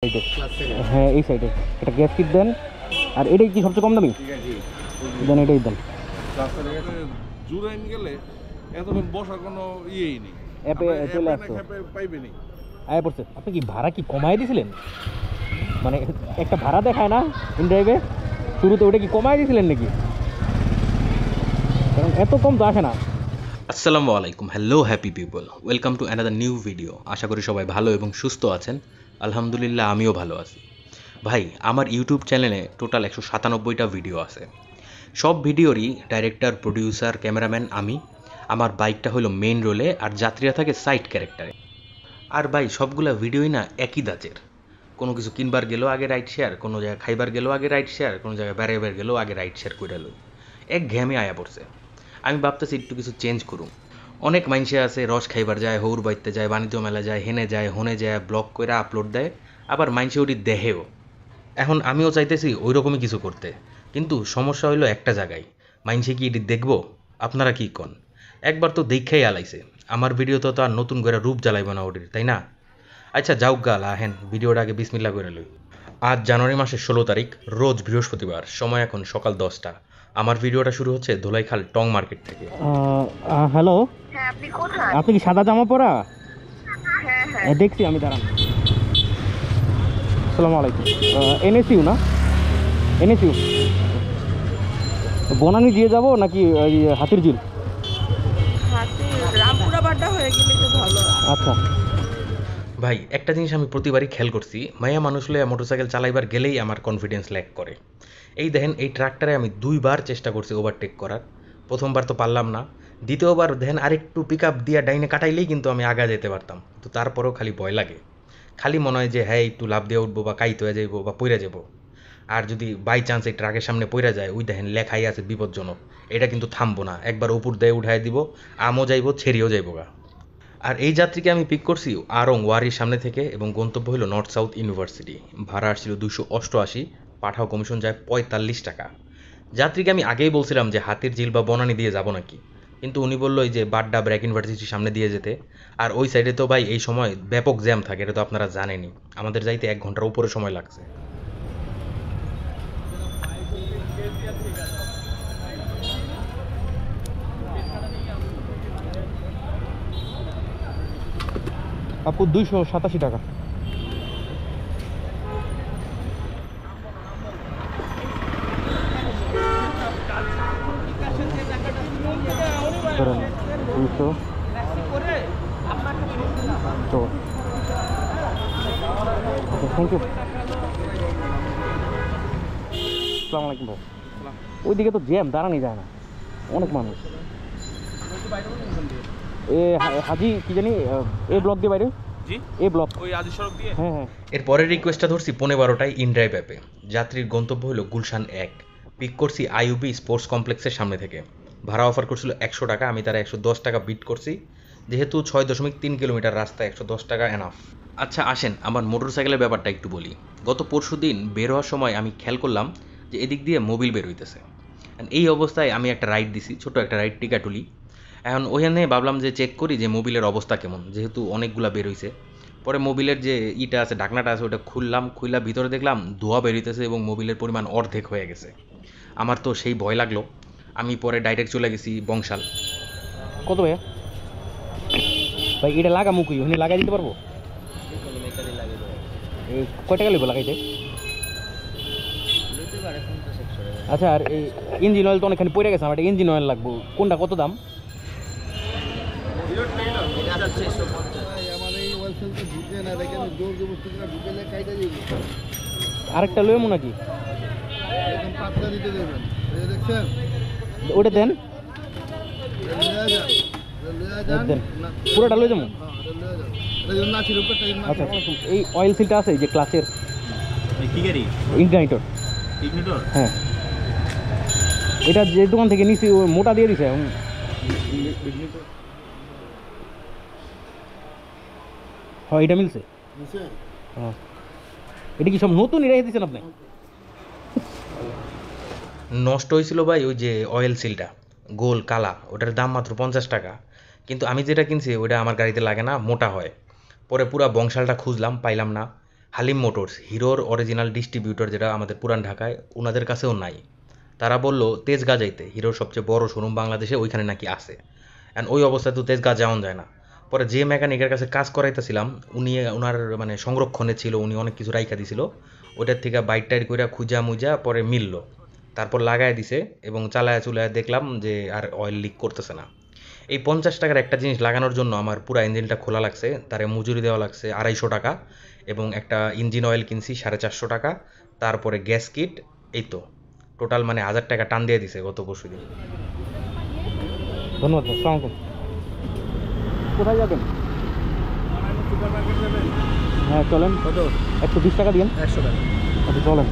সাইডে, হ্যাঁ এই সাইডে এটা গ্যাস কিট দেন। আর এটাই কি সবচেয়ে কম দামি দেন, এটাই দেন। জুরাইন গেলে এতক্ষণ বসার কোনো ইয়েই নেই, অ্যাপে চলে আসতো, পাইবেনি। আয় পড়ছে। আপনি কি ভাড়া কি কমায় দিয়েছিলেন? মানে একটা ভাড়া দেখায় না ইনড্রাইভে শুরুতে, ওটা কি কমায় দিয়েছিলেন নাকি? কারণ এত কম তো আসে না। আসসালামু আলাইকুম, hello happy people, welcome to another new video. আশা করি সবাই ভালো এবং সুস্থ আছেন। আলহামদুলিল্লাহ আমিও ভালো আছি। ভাই, আমার ইউটিউব চ্যানেলে টোটাল 197টা ভিডিও আছে। সব ভিডিওরই ডাইরেক্টর, প্রডিউসার, ক্যামেরাম্যান আমি। আমার বাইকটা হলো মেইন রোলে আর যাত্রীরা থাকে সাইড ক্যারেক্টারে। আর ভাই, সবগুলা ভিডিওই না একই দাঁচের। কোনো কিছু কিনবার গেলেও আগে রাইড শেয়ার, কোনো জায়গায় খাইবার গেলেও আগে রাইড শেয়ার, কোনো জায়গায় বেড়াইবার গেলেও আগে রাইড শেয়ার করে লই। এক ঘ্যামে আয়া পড়ছে। আমি ভাবতেছি একটু কিছু চেঞ্জ করুন। অনেক মানুষে আছে রস খাইবার যায়, হৌর বাইতে যায়, বাণিজ্য মেলা যায়, হেনে যায়, হনে যায়, ব্লগ করে আপলোড দেয়, আবার মানুষে ওটি দেহেও। এখন আমিও চাইতেছি ওই রকমই কিছু করতে, কিন্তু সমস্যা হইলো একটা জায়গায়, মানুষে কি এটি দেখবো? আপনারা কি কন? একবার তো দেখাই আলাইছে, আমার ভিডিও তো আর নতুন করে রূপ জ্বালাইব না ওটির, তাই না? আচ্ছা যাও গাল, আহেন ভিডিওটা আগে বিসমিল্লা করে লই। আজ জানুয়ারি মাসের 16 তারিখ, রোজ বৃহস্পতিবার, সময় এখন সকাল 10টা। আমার ভিডিওটা শুরু হচ্ছে ধোলাইখাল টং মার্কেট থেকে। হ্যালো, হ্যাঁ, আপনি কোথায়? আপনি কি সাদা জামা পরা? হ্যাঁ হ্যাঁ দেখছি আমি, দাঁড়ান। আসসালামু আলাইকুম। এনএসইউ না? এনএসইউ বনানী দিয়ে যাব নাকি হাতির ঝিল? হাতি রামপুরা বাড্ডা হয়ে গেলে তো ভালো। আচ্ছা। ভাই, একটা জিনিস আমি প্রতিবারই খেয়াল করছি, মাইয়া মানুষ লইয়া মোটরসাইকেল চালাইবার গেলেই আমার কনফিডেন্স ল্যাক করে। এই দেখেন, এই ট্রাকটারে আমি 2বার চেষ্টা করছি ওভারটেক করার, প্রথমবার তো পারলাম না, দ্বিতীয়বার দেখেন আরেকটু পিক আপ দিয়ে ডাইনে কাটাইলেই কিন্তু আমি আগা যেতে পারতাম, তো তারপরেও খালি ভয় লাগে। খালি মনে হয় যে হ্যাঁ একটু লাভ দিয়ে উঠবো বা কাইতে হয়ে যাইবো বা পইরা যাবো। আর যদি বাই চান্স এই ট্রাকের সামনে পইরা যায়, ওই দেখেন লেখাই আছে বিপজ্জনক, এটা কিন্তু থামবো না, একবার উপর দিয়ে উঠাই দিব, আমও যাইবো, ছেড়িও যাইবো গা। আর এই যাত্রীকে আমি পিক করছি আরং ওয়ারির সামনে থেকে, এবং গন্তব্য হলো নর্থ সাউথ ইউনিভার্সিটি। ভাড়া আসছিল 288, পাঠাও কমিশন যায় 45 টাকা। যাত্রীকে আমি আগেই বলছিলাম যে হাতির ঝিল বা বনানী দিয়ে যাব নাকি, কিন্তু উনি বললো এই যে বাড্ডা ব্র্যাক ইউনিভার্সিটির সামনে দিয়ে যেতে। আর ওই সাইডে তো ভাই এই সময় ব্যাপক জ্যাম থাকে, এটা তো আপনারা জানেনই, আমাদের যাইতে 1 ঘন্টার উপরে সময় লাগছে। আপু 287 টাকা। ধরেন 200 তো থ্যাংক ইউ। আসসালামু আলাইকুম ভাই। ওইদিকে তো জ্যাম, দাঁড়ানি যায় না, অনেক মানুষ। হাজি কি জানি এ ব্লক দিয়ে বাইরে, এ ব্লক, ওই হাজি সড়ক দিয়ে। হ্যাঁ হ্যাঁ। এর পরের রিকোয়েস্টটা ধরছি 12:15টায় ইনড্রাইভ অ্যাপে। যাত্রীর গন্তব্য হলো গুলশান 1। পিক করছি আইইউবি স্পোর্টস কমপ্লেক্সের সামনে থেকে। ভাড়া অফার করছিল 100 টাকা, আমি তারা 110 টাকা বিট করছি। যেহেতু 6.3 কিলোমিটার রাস্তা, 110 টাকা এনাফ। আচ্ছা আসেন আমার মোটরসাইকেলের ব্যাপারটা একটু বলি। গত পরশু দিন বের হওয়ার সময় আমি খেয়াল করলাম যে এদিক দিয়ে মোবিল বের হইতেছে। এই অবস্থায় আমি একটা রাইড দিছি, ছোট একটা রাইড, টিকাটুলি। এখন ওখানে ভাবলাম যে চেক করি যে মোবিলের অবস্থা কেমন, যেহেতু অনেকগুলা বের হইছে। পরে মোবিলের যে ইটা আছে, ঢাকনাটা আছে, ওটা খুললা ভিতরে দেখলাম ধোয়া বেরিয়েছে এবং মোবিলের পরিমাণ অর্ধেক হয়ে গেছে। আমার তো সেই ভয় লাগলো। আমি পরে ডাইরেক্ট চলে গেছি বংশাল। কত ভাইয়া? ভাই এটা লাগা মুকুই ওখানে লাগাই দিতে পারবো? কয় টাকা লাগবে লাগাইতে? আচ্ছা, আর এই ইঞ্জিন অয়েল তো অনেকখানি পড়ে গেছে, আমার একটা ইঞ্জিন অয়েল লাগবো, কোনটা কত দাম? আরেকটা লইমু নাকি? ওটা দেন, দেন পুরোটা লই যাবো। আচ্ছা, এই অয়েল সিলটা আছে যে ক্লাচের ইগনাইটর, হ্যাঁ এটা যে দোকান থেকে নিছি ও মোটা দিয়ে দিছে। হ্যাঁ এটা মিলছে। হ্যাঁ, এটা কি সব নতুনই রেখে দিচ্ছেন আপনি? নষ্ট হয়েছিল ভাই ওই যে অয়েল সিলটা, গোল কালা, ওটার দাম মাত্র 50 টাকা। কিন্তু আমি যেটা কিনছি ওইটা আমার গাড়িতে লাগে না, মোটা হয়। পরে পুরা বংশালটা খুঁজলাম, পাইলাম না। হালিম মোটরস হিরোর অরিজিনাল ডিস্ট্রিবিউটর যেটা আমাদের পুরান ঢাকায়, ওনাদের কাছেও নাই। তারা বলল তেজগাঁ যাইতে, হিরোর সবচেয়ে বড় শোরুম বাংলাদেশে, ওইখানে নাকি আছে। অ্যান্ড ওই অবস্থায় তো তেজগাঁ যাওয়া যায় না। পরে যে মেকানিকের কাছে কাজ করাইতেছিলাম উনি ওনার মানে সংরক্ষণে ছিল, উনি অনেক কিছু রাইখা দিছিল, ওইটার থেকে বাইট টাইট করে খুঁজা মুজা পরে মিলল, তারপর লাগাই দিছে এবং চালায় চুলায় দেখলাম যে আর অয়েল লিক করতেছে না। এই 50 টাকার একটা জিনিস লাগানোর জন্য আমার পুরো ইঞ্জিনটা খোলা লাগছে, তারে মজুরি দেওয়া লাগছে 250 টাকা, এবং একটা ইঞ্জিন অয়েল কিনছি 450 টাকা, তারপরে গ্যাস কিট, এই তো টোটাল মানে 1000 টাকা টান দিয়ে দিছে গত পরশু দিন। ধন্যবাদ ভাই, আসসালামু আলাইকুম। কোথায় যাবেন? সুপার মার্কেট যাবেন? হ্যাঁ চলেন। কত? 120 টাকা দিন। 100 টাকা। আচ্ছা চলেন।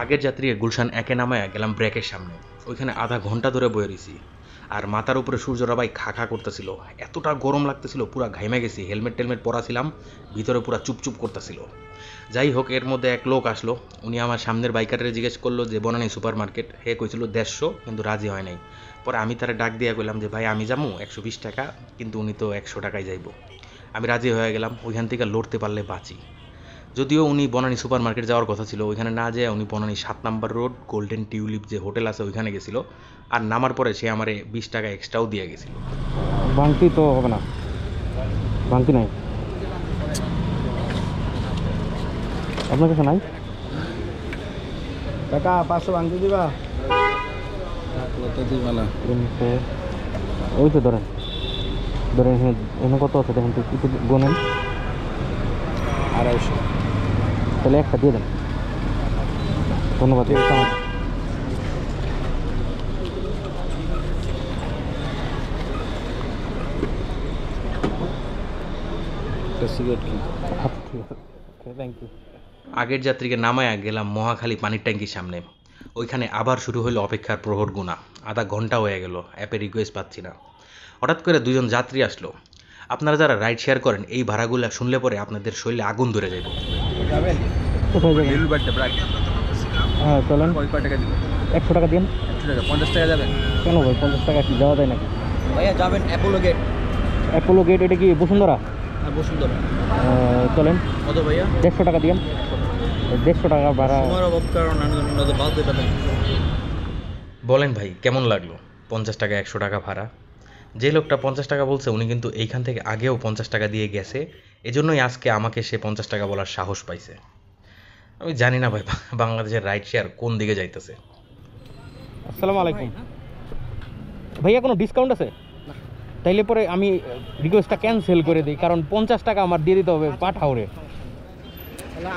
আগের যাত্রী গুলশান একে নামায় গেলাম ব্রেকের সামনে, ওইখানে আধা ঘন্টা ধরে বয়ে রইছি। আর মাথার উপরে সূর্যরা ভাই খা খা করতেছিল, এতটা গরম লাগতেছিল, পুরা ঘাইমে গেছি। হেলমেট টেলমেট পরা ছিলাম, ভিতরে পুরা চুপচুপ করতেছিল। যাই হোক, এর মধ্যে এক লোক আসলো, উনি আমার সামনের বাইকারে জিজ্ঞেস করলো যে বনানী সুপার মার্কেট, হে কইছিল 150, কিন্তু রাজি হয় নাই। পরে আমি তারা ডাক দিয়ে কইলাম যে ভাই আমি যাবো 120 টাকা, কিন্তু উনি তো 100 টাকায় যাইব। আমি রাজি হয়ে গেলাম, ওইখান থেকে লড়তে পারলে বাঁচি। যদিও উনি বনানী সুপার মার্কেট যাওয়ার কথা ছিল, ওইখানে না যেয়ে উনি বনানী 7 নম্বর রোড গোল্ডেন টিউলিপ যে হোটেল আছে ওইখানে গেছিল। আর নামার পরে সে আমারে 20 টাকা এক্সট্রাও দিয়ে গেছিল। ভাঙতি তো হবে না, ভাঙতি নাই আপনার কাছে? নাই টাকা 500 ভাঙতে দিবা? কত দিবা না? ওই তো ধরেন ধরেন, এখানে কত আছে দেখেন তো, একটু গোনেন। 250। তাহলে একটা দিয়ে দেন। ধন্যবাদ। সিগারেট কি? Thank you. আগের যাত্রীকে নামায়া গেলাম মহাখালী পানির ট্যাঙ্কির সামনে, ওইখানে আবার শুরু হলো অপেক্ষার প্রহর গুণা। আধা ঘন্টা হয়ে গেল, অ্যাপে রিকোয়েস্ট পাচ্ছি না। হঠাৎ করে দুজন যাত্রী আসলো। আপনারা যারা রাইড শেয়ার করেন এই ভাড়াগুলো শুনলে পরে আপনাদের শরীরে আগুন ধরে যাবে। যাবেন? কোথায় যাবেন? Little birthday BRAC. হ্যাঁ চলেন। কয় টাকা দিবেন? 100 টাকা দিন। 100 টাকা। 50 টাকা যাবেন? কেন ভাই, 50 টাকা কি যাওয়া যায় নাকি? ভাইয়া যাবেন অ্যাপোলো গেট। অ্যাপোলো গেট, এটা কি বসুন্ধরা? আর বসুন্ধরা। চলেন। কত ভাইয়া? 150 টাকা দিন। 150 টাকা ভাড়া। সময়ের অভাব কারণ আমাদের বাদ দেবেন। বলেন ভাই কেমন লাগলো? 50 টাকা 100 টাকা ভাড়া। যে লোকটা 50 টাকা বলছে উনি কিন্তু এইখান থেকে আগেও 50 টাকা দিয়ে গেছে, এজন্যই আজকে আমাকে সে 50 টাকা বলার সাহস পাইছে। আমি জানি না ভাই বাংলাদেশের রাইড শেয়ার কোন দিকে যাইতেছে। আসসালামু আলাইকুম ভাইয়া, কোনো ডিসকাউন্ট আছে? তাইলে পরে আমি রিকোয়েস্টটা ক্যান্সেল করে দিই, কারণ 50 টাকা আমার দিয়ে দিতে হবে পাঠাওরে।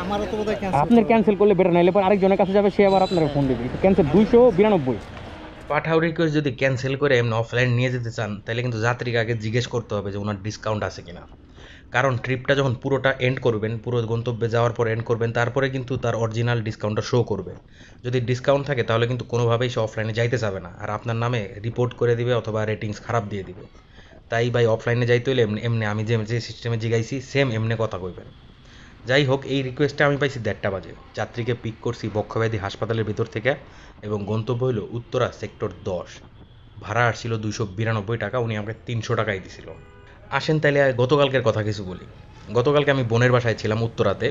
আমারও তো বোধহয় আপনার ক্যান্সেল করলে বেটার, নাইলে পরে আরেকজনের কাছে যাবে, সে আবার আপনার ফোন দিবে। ক্যান্সেল 292। পাঠাও রিকোয়েস্ট যদি ক্যান্সেল করে এমনি অফলাইন নিয়ে যেতে চান, তাহলে কিন্তু যাত্রীকে আগে জিজ্ঞেস করতে হবে যে ওনার ডিসকাউন্ট আছে কিনা। কারণ ট্রিপটা যখন পুরোটা এন্ড করবেন, পুরো গন্তব্যে যাওয়ার পর এন্ড করবেন, তারপরে কিন্তু তার অরিজিনাল ডিসকাউন্টটা শো করবে। যদি ডিসকাউন্ট থাকে তাহলে কিন্তু কোনোভাবেই সে অফলাইনে যাইতে যাবে না, আর আপনার নামে রিপোর্ট করে দিবে অথবা রেটিংস খারাপ দিয়ে দিবে। তাই ভাই অফলাইনে যাইতে হলে এমনি এমনি আমি যে সিস্টেমে জিগাইছি সেম এমনি কথা কইবেন। যাই হোক, এই রিকোয়েস্টটা আমি পাইছি 1:30 বাজে। যাত্রীকে পিক করছি বক্ষব্যাধি হাসপাতালের ভিতর থেকে, এবং গন্তব্য হলো উত্তরা সেক্টর 10। ভাড়া আসছিল 292 টাকা, উনি আমাকে 300 টাকাই দিছিল। আসেন তাইলে গতকালকের কথা কিছু বলি। গতকালকে আমি বোনের বাসায় ছিলাম উত্তরাতে,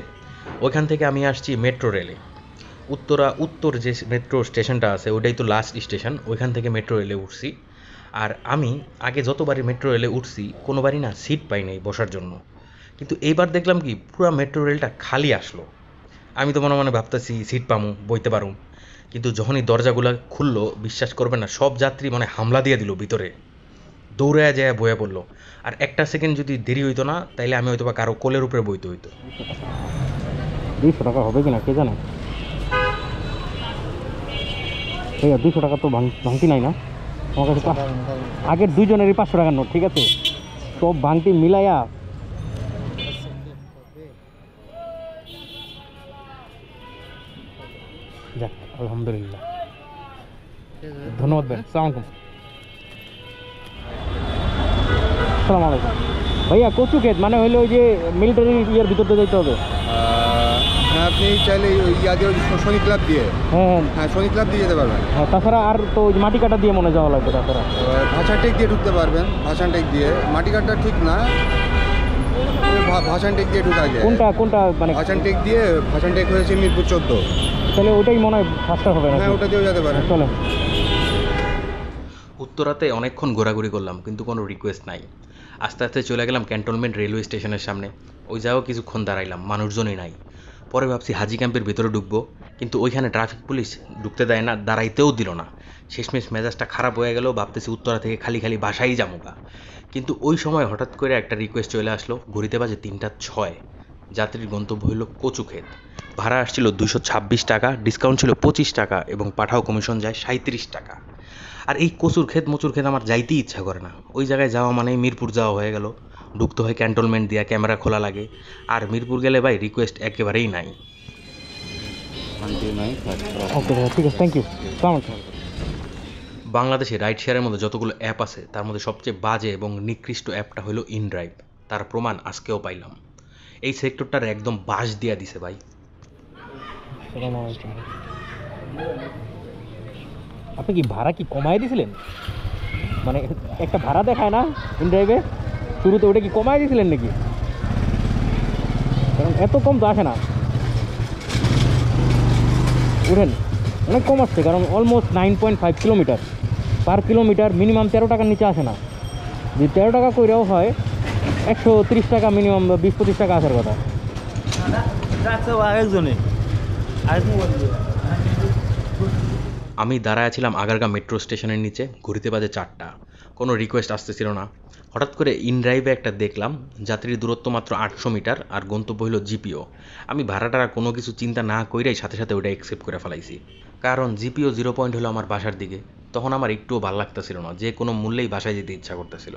ওইখান থেকে আমি আসছি মেট্রো রেলে। উত্তর যে মেট্রো স্টেশনটা আছে ওইটাই তো লাস্ট স্টেশন, ওইখান থেকে মেট্রো রেলে উঠছি। আর আমি আগে যতবারই মেট্রো রেলে উঠছি কোনোবারই না সিট পাই নাই বসার জন্য, কিন্তু এইবার দেখলাম কি পুরো মেট্রো রেলটা খালি আসলো। আমি তো মনে মনে ভাবতেছি সিট পামু, বইতে পারুম, কিন্তু যখনই দরজাগুলো খুললো বিশ্বাস করবেন না, সব যাত্রী মানে হামলা দিয়ে দিল ভিতরে, দৌড়ে যায় বয়ে পড়লো। আর একটা সেকেন্ড যদি দেরি হইতো না তাইলে আমি হয়তো বা কারো কোলের উপরে বইতে হইতো। 200 টাকা হবে কিনা কে জানে ভাইয়া। 200 টাকা তো ভাঙতি নাই না আমার কাছে? আগের দুইজনেরই 500 টাকার নোট, ঠিক আছে? সব ভাঙতি মিলাইয়া যাক, আলহামদুলিল্লাহ। ধন্যবাদ ভাই, আসসালামু আলাইকুম। আসসালামু আলাইকুম ভাইয়া। কচু ক্ষেত মানে হইলো ওই যে মিলিটারি ইয়ের ভিতরতে যাইতে হবে? হ্যাঁ, আপনি চাইলে ওই আগে শনি ক্লাব দিয়ে। হ্যাঁ হ্যাঁ, শনি ক্লাব দিয়ে যেতে পারবেন। হ্যাঁ, তাছাড়া আর তো ওই মাটি কাটা দিয়ে মনে যাওয়া লাগবে। তাছাড়া ভাষান টেক দিয়ে ঢুকতে পারবেন। ভাষান টেক দিয়ে মাটি কাটটা ঠিক না, ভাসান টেক দিয়ে ঢুকা যায়। কোনটা মানে ভাসান টেক দিয়ে, ভাসান টেক হয়েছে মিরপুর 14। তাহলে ওটাই মনে হয় ফার্স্টটা হবে না? হ্যাঁ, ওটা দিয়েও যেতে পারে। চলেন। উত্তরাতে অনেকক্ষণ ঘোরাঘুরি করলাম কিন্তু কোনো রিকোয়েস্ট নাই। আস্তে আস্তে চলে গেলাম ক্যান্টনমেন্ট রেলওয়ে স্টেশনের সামনে। ওই জায়গাও কিছুক্ষণ দাঁড়াইলাম, মানুষজনই নাই। পরে ভাবছি হাজি ক্যাম্পের ভিতরে ঢুকবো, কিন্তু ওইখানে ট্রাফিক পুলিশ ঢুকতে দেয় না, দাঁড়াইতেও দিল না। শেষমেশ মেজাজটা খারাপ হয়ে গেল, ভাবতেছি উত্তরা থেকে খালি খালি বাসাই যামুকা। কিন্তু ওই সময় হঠাৎ করে একটা রিকোয়েস্ট চলে আসলো। ঘড়িতে বাজে 3:06। যাত্রীর গন্তব্য হলো কচুক্ষেত। ভাড়া আসছিল 226 টাকা, ডিসকাউন্ট ছিল 25 টাকা এবং পাঠাও কমিশন যায় 37 টাকা। আর এই কচুর ক্ষেত আমার যাইতেই ইচ্ছা করে না। ওই জায়গায় যাওয়া মানে মিরপুর যাওয়া হয়ে গেল। ঢুকতে হয় ক্যান্টনমেন্ট দিয়া, ক্যামেরা খোলা লাগে। আর মিরপুর গেলে ভাই রিকোয়েস্ট একেবারেই নাই। ওকে ভাই, ঠিক আছে, থ্যাংক ইউ। বাংলাদেশে রাইড শেয়ারের মধ্যে যতগুলো অ্যাপ আছে তার মধ্যে সবচেয়ে বাজে এবং নিকৃষ্ট অ্যাপটা হলো ইনড্রাইভ। তার প্রমাণ আজকেও পাইলাম। এই সেক্টরটার একদম বাস দিয়া দিছে ভাই। আপনি কি ভাড়া কি কমাই দিয়েছিলেন? মানে একটা ভাড়া দেখায় না ইনড্রাইভে, শুরুতে ওটা কি কমাই দিয়েছিলেন নাকি? কারণ এত কম তো আসে না। উঠেন, অনেক কম আসছে, কারণ almost 9.5 kilometre per kilometre, minimum 13 টাকার নিচে আসে না। যদি 13 টাকা কইরাও হয় 130 টাকা মিনিমাম, 20-25 টাকা আসার কথা। আমি দাঁড়ায় ছিলাম আগারগাঁ মেট্রো স্টেশনের নিচে। ঘড়িতে বাজে 4টা। কোনো রিকোয়েস্ট আসতেছিল না। হঠাৎ করে ইনড্রাইভে একটা দেখলাম, যাত্রীর দূরত্ব মাত্র 800 মিটার আর গন্তব্য হলো জিপিও। আমি ভাড়াটারা কোনো কিছু চিন্তা না কইরাই সাথে সাথে ওটা অ্যাকসেপ্ট করে ফেলাইছি, কারণ জিপিও 0 পয়েন্ট হলো আমার বাসার দিকে। তখন আমার একটুও ভালো লাগতেছিল না, যে কোনো মূল্যেই বাসায় যেতে ইচ্ছা করতেছিল।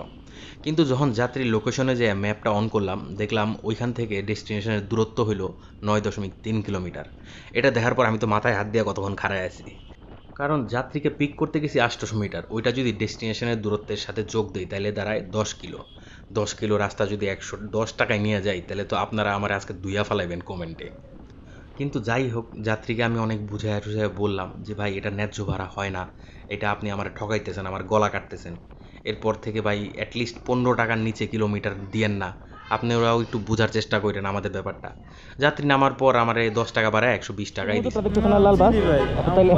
কিন্তু যখন যাত্রীর লোকেশনে যে ম্যাপটা অন করলাম, দেখলাম ওইখান থেকে ডেস্টিনেশনের দূরত্ব হলো 9.3 কিলোমিটার। এটা দেখার পর আমি তো মাথায় হাত দিয়ে কতক্ষণ খাড়ায় আছি, কারণ যাত্রীকে পিক করতে গেছি 800 মিটার। ওইটা যদি ডেস্টিনেশনের দূরত্বের সাথে যোগ দিই তাহলে দাঁড়ায় 10 কিলো। 10 কিলো রাস্তা যদি 110 টাকায় নিয়ে যাই, তাহলে তো আপনারা আমার আজকে দুইয়া ফেলাইবেন কমেন্টে। কিন্তু যাই হোক, যাত্রীকে আমি অনেক বুঝায় টুঝায় বললাম যে ভাই এটা ন্যায্য ভাড়া হয় না, এটা আপনি আমার ঠকাইতেছেন, আমার গলা কাটতেছেন। এরপর থেকে ভাই অ্যাটলিস্ট 15 টাকার নিচে কিলোমিটার দিয়েন না। আপনারাও একটু বোঝার চেষ্টা করেন আমাদের ব্যাপারটা। যাত্রী নামার পর আমার 10 টাকা বাড়ায় 120 টাকাই দিচ্ছে। লাল বাস তাইলে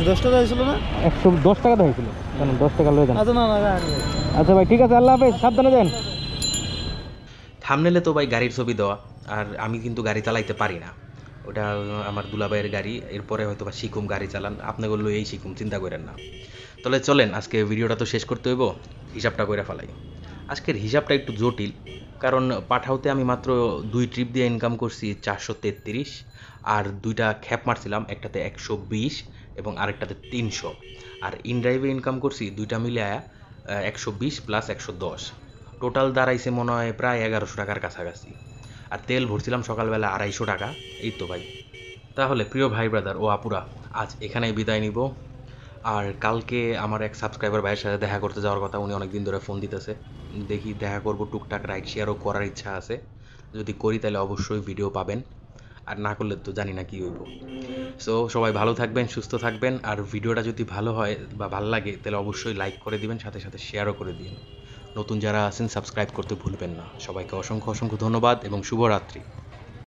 10 টাকা ছিল না? 110 টাকা হয়েছিল। কেন 10 টাকা লয়ে যান? আচ্ছা ভাই, ঠিক আছে, আল্লাহ হাফেজ, সাবধানে যান। থামনেলে তো ভাই গাড়ির ছবি দেওয়া, আর আমি কিন্তু গাড়ি চালাইতে পারি না। ওটা আমার দুলাভাইয়ের গাড়ি। এরপরে হয়তো বা শিখুম গাড়ি চালান, আপনি বললো এই শিখুম, চিন্তা করেন না। তাহলে চলেন আজকে ভিডিওটা তো শেষ করতে হইব, হিসাবটা করে ফেলাই। আজকের হিসাবটা একটু জটিল, কারণ পাঠাওতে আমি মাত্র 2 ট্রিপ দিয়ে ইনকাম করছি 433, আর 2টা খ্যাপ মারছিলাম, একটাতে 120 এবং আরেকটাতে 300। আর ইনড্রাইভে ইনকাম করছি 2টা মিলে 120 প্লাস 110, টোটাল দাঁড়াইছে মনে হয় প্রায় 1100 টাকার কাছাকাছি। আর তেল ভরছিলাম সকালবেলা 250 টাকা। এই তো ভাই। তাহলে প্রিয় ভাই ব্রাদার ও আপুরা, আজ এখানেই বিদায় নিব। আর কালকে আমার এক সাবস্ক্রাইবার ভাইয়ের সাথে দেখা করতে যাওয়ার কথা, উনি অনেক দিন ধরে ফোন দিতেছে। দেখি দেখা করব, টুকটাক রাইড শেয়ারও করার ইচ্ছা আছে। যদি করি তাহলে অবশ্যই ভিডিও পাবেন, আর না করলে তো জানি না কী হইব। সো সবাই ভালো থাকবেন, সুস্থ থাকবেন। আর ভিডিওটা যদি ভালো হয় বা ভালো লাগে তাহলে অবশ্যই লাইক করে দিবেন, সাথে সাথে শেয়ারও করে দিন। নতুন যারা আছেন সাবস্ক্রাইব করতে ভুলবেন না। সবাইকে অসংখ্য অসংখ্য ধন্যবাদ এবং শুভরাত্রি।